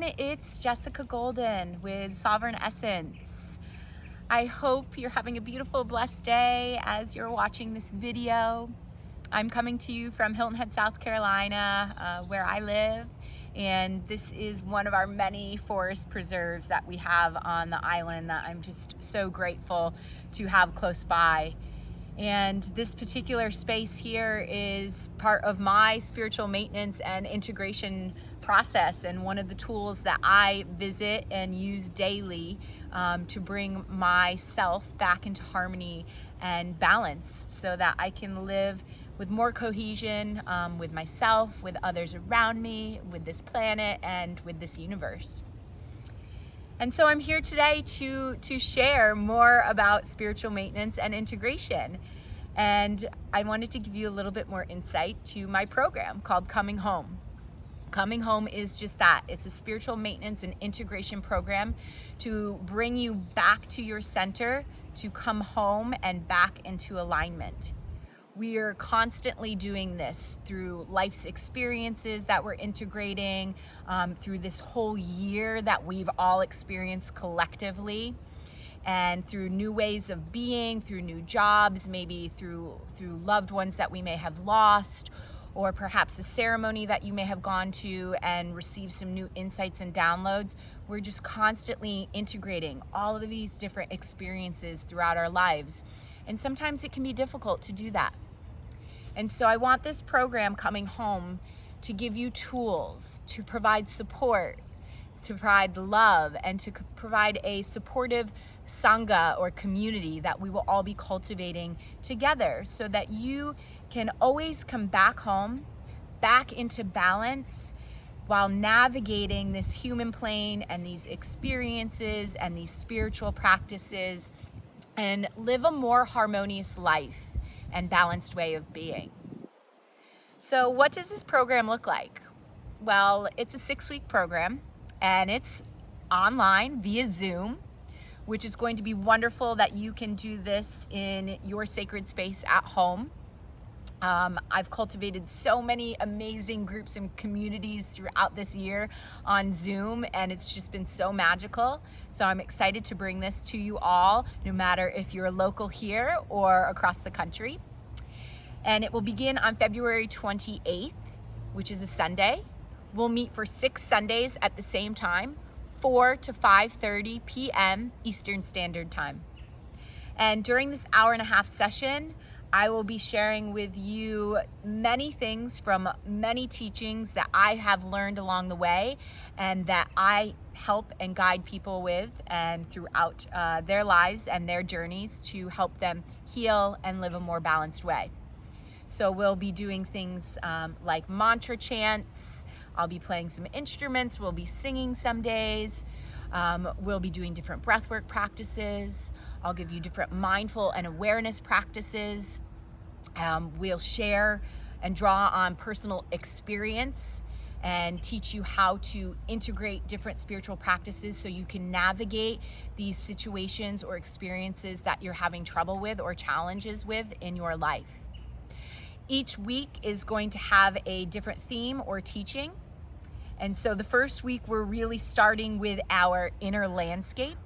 It's Jessica Golden with Sovereign Essence. I hope you're having a beautiful, blessed day as you're watching this video. I'm coming to you from Hilton Head, South Carolina, where I live, and this is one of our many forest preserves that we have on the island that I'm just so grateful to have close by. And this particular space here is part of my spiritual maintenance and integration process, and one of the tools that I visit and use daily to bring myself back into harmony and balance so that I can live with more cohesion with myself, with others around me, with this planet, and with this universe. And so I'm here today to share more about spiritual maintenance and integration. And I wanted to give you a little bit more insight to my program called Coming Home. Coming Home is just that. It's a spiritual maintenance and integration program to bring you back to your center, to come home and back into alignment. We are constantly doing this through life's experiences that we're integrating, through this whole year that we've all experienced collectively, and through new ways of being, through new jobs, maybe through loved ones that we may have lost, or perhaps a ceremony that you may have gone to and received some new insights and downloads. We're just constantly integrating all of these different experiences throughout our lives. And sometimes it can be difficult to do that. And so I want this program Coming Home to give you tools, to provide support, to provide love, and to provide a supportive sangha or community that we will all be cultivating together so that you can always come back home, back into balance, while navigating this human plane and these experiences and these spiritual practices, and live a more harmonious life and balanced way of being. So what does this program look like? Well, it's a 6-week program, and it's online via Zoom, which is going to be wonderful that you can do this in your sacred space at home. I've cultivated so many amazing groups and communities throughout this year on Zoom, and it's just been so magical. So I'm excited to bring this to you all, no matter if you're local here or across the country. And it will begin on February 28th, which is a Sunday. We'll meet for 6 Sundays at the same time, 4 to 5:30 p.m. Eastern Standard Time. And during this hour-and-a-half session, I will be sharing with you many things from many teachings that I have learned along the way and that I help and guide people with and throughout their lives and their journeys to help them heal and live a more balanced way. So we'll be doing things like mantra chants. I'll be playing some instruments. We'll be singing some days. We'll be doing different breathwork practices. I'll give you different mindful and awareness practices. We'll share and draw on personal experience and teach you how to integrate different spiritual practices so you can navigate these situations or experiences that you're having trouble with or challenges with in your life. Each week is going to have a different theme or teaching. And so the first week, we're really starting with our inner landscape,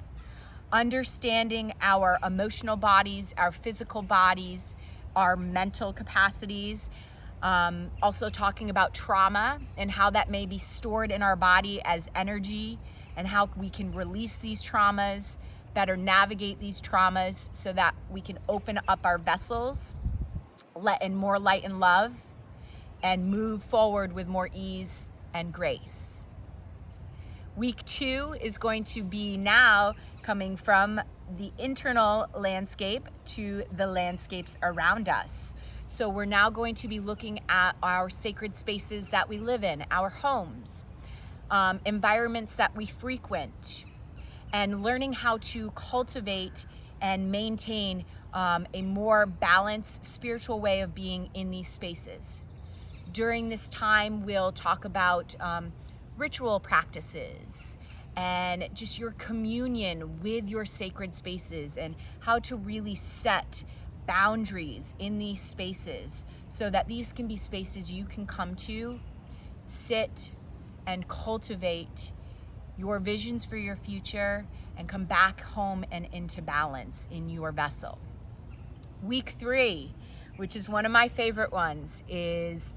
understanding our emotional bodies, our physical bodies, our mental capacities, also talking about trauma and how that may be stored in our body as energy and how we can release these traumas, better navigate these traumas so that we can open up our vessels, let in more light and love, and move forward with more ease and grace. Week 2 is going to be now coming from the internal landscape to the landscapes around us. So we're now going to be looking at our sacred spaces that we live in, our homes, environments that we frequent, and learning how to cultivate and maintain a more balanced spiritual way of being in these spaces. During this time, we'll talk about ritual practices and just your communion with your sacred spaces and how to really set boundaries in these spaces so that these can be spaces you can come to, sit, and cultivate your visions for your future, and come back home and into balance in your vessel. Week 3, which is one of my favorite ones, is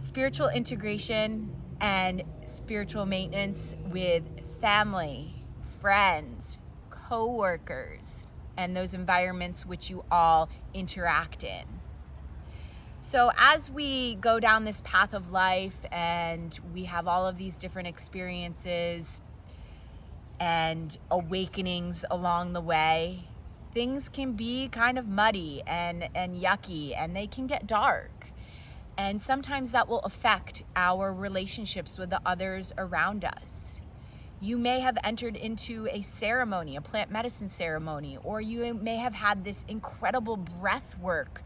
spiritual integration and spiritual maintenance with family, friends, co-workers, and those environments which you all interact in. So as we go down this path of life and we have all of these different experiences and awakenings along the way, things can be kind of muddy and yucky, and they can get dark. And sometimes that will affect our relationships with the others around us. You may have entered into a ceremony, a plant medicine ceremony, or you may have had this incredible breath work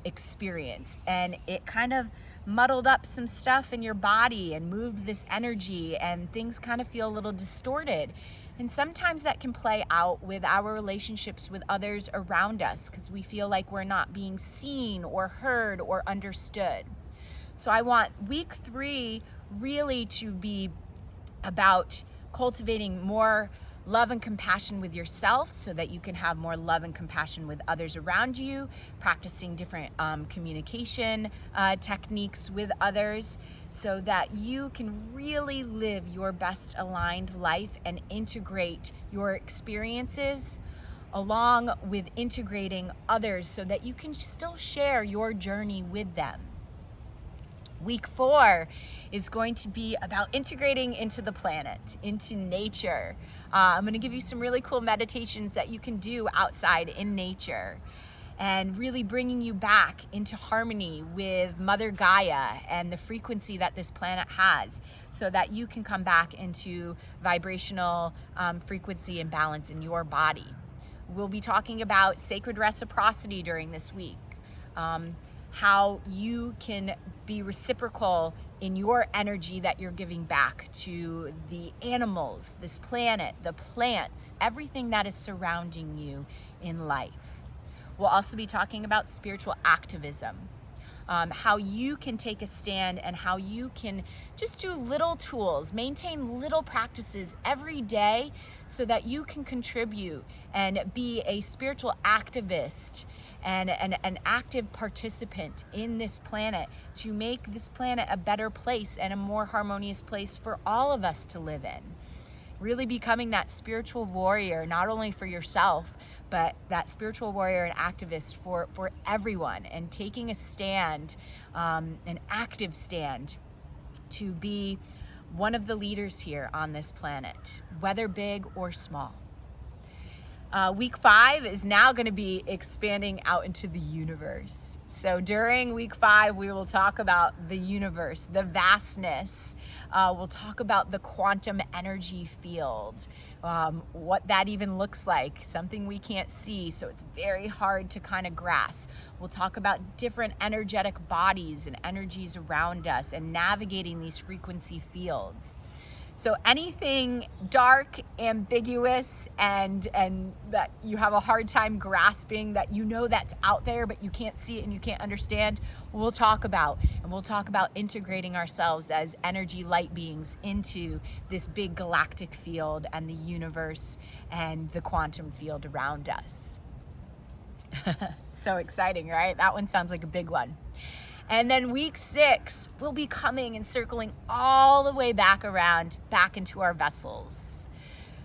experience, and it kind of muddled up some stuff in your body and moved this energy, and things kind of feel a little distorted. And sometimes that can play out with our relationships with others around us because we feel like we're not being seen or heard or understood. So I want week 3 really to be about cultivating more love and compassion with yourself so that you can have more love and compassion with others around you, practicing different communication techniques with others so that you can really live your best aligned life and integrate your experiences along with integrating others so that you can still share your journey with them. Week 4 is going to be about integrating into the planet, into nature. I'm going to give you some really cool meditations that you can do outside in nature and really bringing you back into harmony with Mother Gaia and the frequency that this planet has so that you can come back into vibrational frequency and balance in your body. We'll be talking about sacred reciprocity during this week. How you can be reciprocal in your energy that you're giving back to the animals, this planet, the plants, everything that is surrounding you in life. We'll also be talking about spiritual activism, how you can take a stand and how you can just do little tools, maintain little practices every day so that you can contribute and be a spiritual activist and an active participant in this planet to make this planet a better place and a more harmonious place for all of us to live in. Really becoming that spiritual warrior, not only for yourself, but that spiritual warrior and activist for everyone, and taking a stand, an active stand, to be one of the leaders here on this planet, whether big or small. Week 5 is now going to be expanding out into the universe. So during week 5, we will talk about the universe, the vastness. We'll talk about the quantum energy field, what that even looks like, something we can't see, so it's very hard to kind of grasp. We'll talk about different energetic bodies and energies around us and navigating these frequency fields. So anything dark, ambiguous, and that you have a hard time grasping, that you know that's out there but you can't see it and you can't understand, we'll talk about. And we'll talk about integrating ourselves as energy light beings into this big galactic field and the universe and the quantum field around us. So exciting, right? That one sounds like a big one. And then week 6, we'll be coming and circling all the way back around, back into our vessels.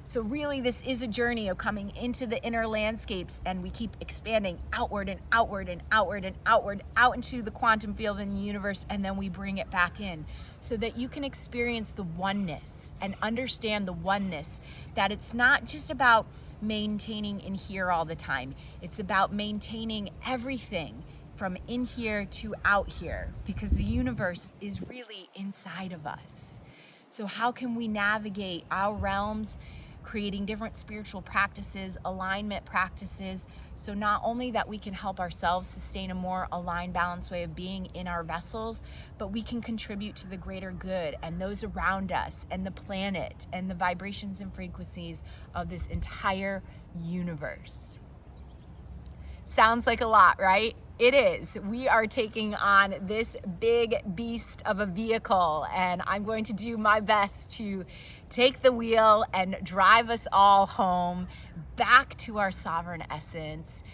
So really, this is a journey of coming into the inner landscapes, and we keep expanding outward and outward and outward and outward, out into the quantum field and the universe, and then we bring it back in so that you can experience the oneness and understand the oneness, that it's not just about maintaining in here all the time. It's about maintaining everything from in here to out here, because the universe is really inside of us. So how can we navigate our realms, creating different spiritual practices, alignment practices, so not only that we can help ourselves sustain a more aligned, balanced way of being in our vessels, but we can contribute to the greater good and those around us and the planet and the vibrations and frequencies of this entire universe. Sounds like a lot, right? It is. We are taking on this big beast of a vehicle, and I'm going to do my best to take the wheel and drive us all home, back to our sovereign essence,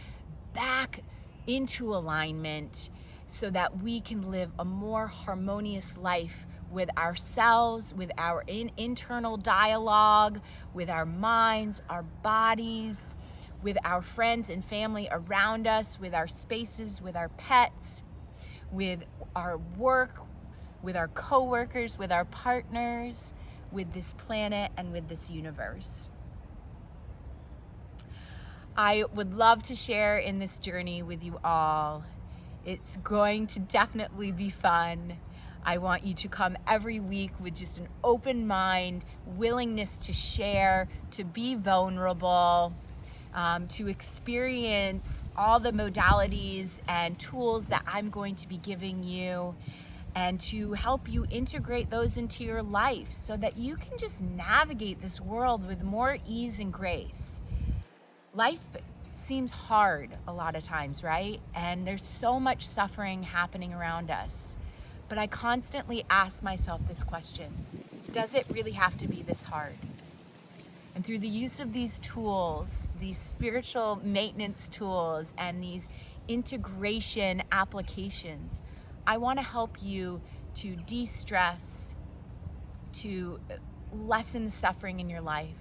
back into alignment, so that we can live a more harmonious life with ourselves, with our internal dialogue, with our minds, our bodies, with our friends and family around us, with our spaces, with our pets, with our work, with our coworkers, with our partners, with this planet, and with this universe. I would love to share in this journey with you all. It's going to definitely be fun. I want you to come every week with just an open mind, willingness to share, to be vulnerable, to experience all the modalities and tools that I'm going to be giving you, and to help you integrate those into your life so that you can just navigate this world with more ease and grace. Life seems hard a lot of times, right? And there's so much suffering happening around us. But I constantly ask myself this question: does it really have to be this hard? And through the use of these tools, these spiritual maintenance tools, and these integration applications, I want to help you to de-stress, to lessen the suffering in your life,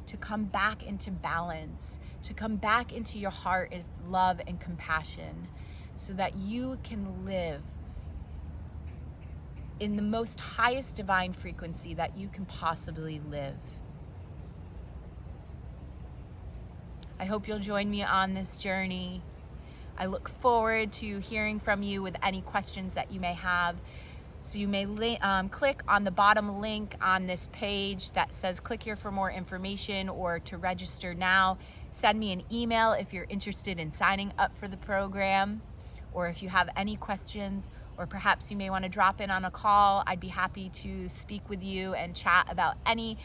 to come back into balance, to come back into your heart of love and compassion, so that you can live in the most highest divine frequency that you can possibly live. I hope you'll join me on this journey. I look forward to hearing from you with any questions that you may have. So you may click on the bottom link on this page that says click here for more information, or to register now. Send me an email if you're interested in signing up for the program, or if you have any questions, or perhaps you may want to drop in on a call. I'd be happy to speak with you and chat about any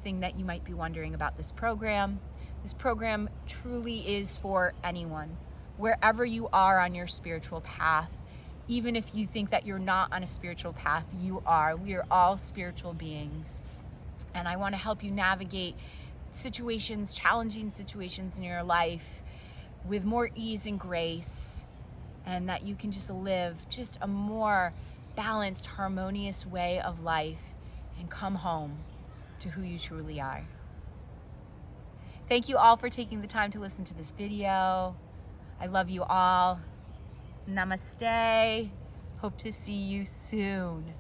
thing that you might be wondering about this program. This program truly is for anyone, wherever you are on your spiritual path. Even if you think that you're not on a spiritual path, you are. We are all spiritual beings. And I want to help you navigate situations, challenging situations in your life, with more ease and grace, and that you can just live just a more balanced, harmonious way of life and come home to who you truly are. Thank you all for taking the time to listen to this video. I love you all. Namaste. Hope to see you soon.